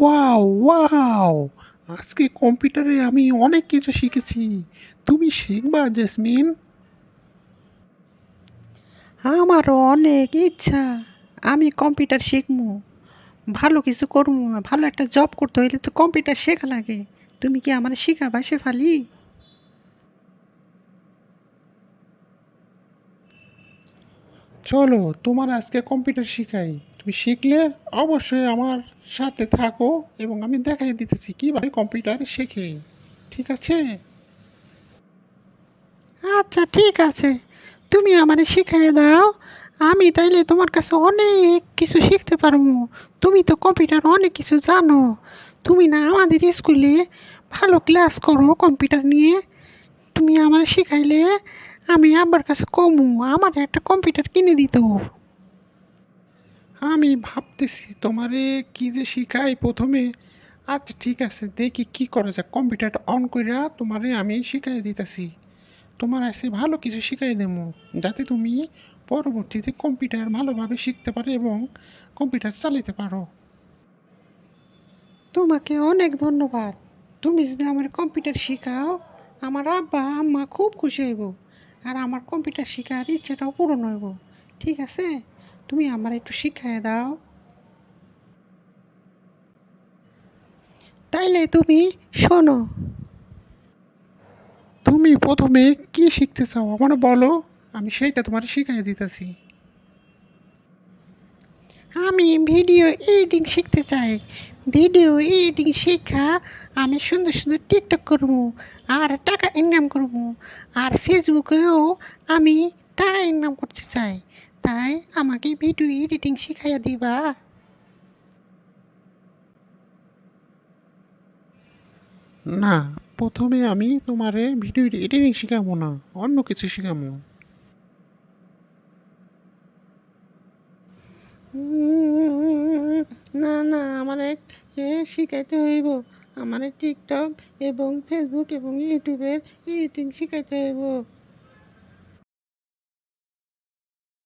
Wow wow, আজকে কম্পিউটারে আমি অনেক কিছু শিখেছি। তুমি শিখবা জেসমিন? আমারও অনেক ইচ্ছা আমি কম্পিউটার শিখবো, ভালো কিছু করবো, ভালো একটা জব করতে হইলে তো কম্পিউটার শেখা লাগে। তুমি কি আমার শিখাবা শেফালি? চলো তোমার আজকে কম্পিউটার শিখাই। তুমি শিখলে অবশ্যই আমার সাথে থাকো এবং আমি দেখাই দিতেছি কিভাবে কম্পিউটার শেখে। ঠিক আছে? আচ্ছা ঠিক আছে, তুমি আমারে শিখাই দাও। আমি তাইলে তোমার কাছে অনেক কিছু শিখতে পারবো। তুমি তো কম্পিউটার অনেক কিছু জানো। তুমি না আমাদের স্কুলে ভালো ক্লাস করো কম্পিউটার নিয়ে। তুমি আমার শিখাইলে আমি আব্বার কাছে কমু আমার একটা কম্পিউটার কিনে দিত। আমি ভাবতেছি তোমারে কি যে শিখাই প্রথমে। আচ্ছা ঠিক আছে, দেখি কি করা যায়। কম্পিউটারটা অন কইরা তোমারে আমি শিখাই দিতেছি। তোমার আছে ভালো কিছু শিখাই দেবো, যাতে তুমি পরবর্তীতে কম্পিউটার ভালোভাবে শিখতে পারো এবং কম্পিউটার চালাতে পারো। তোমাকে অনেক ধন্যবাদ। তুমি যদি আমার কম্পিউটার শিখাও, আমার আব্বা আম্মা খুব খুশি হইব, আর আমার কম্পিউটার শেখার ইচ্ছাটাও পূরণ হইব। ঠিক আছে, তুমি আমার একটু শিখাই দাও। তাইলে তুমি শোনো। তুমি প্রথমে কি শিখতে চাও আমার বলো, আমি সেইটা তোমার শিখাই দিতেছি। আমি ভিডিও এডিটিং শিখতে চাই। ভিডিও এডিটিং শেখা, আমি সুন্দর সুন্দর টিকটক করবো আর টাকা ইনকাম করবো, আর ফেসবুকেও আমি টাকা ইনকাম করতে চাই। তাই আমাকে ভিডিও এডিটিং শিখাইয়া দিবা? না, প্রথমে আমি তোমারে ভিডিও এডিটিং শিখাবো না, অন্য কিছু শিখাবো। না না, আমারে শিখাইতে হইব। আমারে টিকটক এবং ফেসবুক এবং ইউটিউবের এডিটিং শিখাইতে হইব।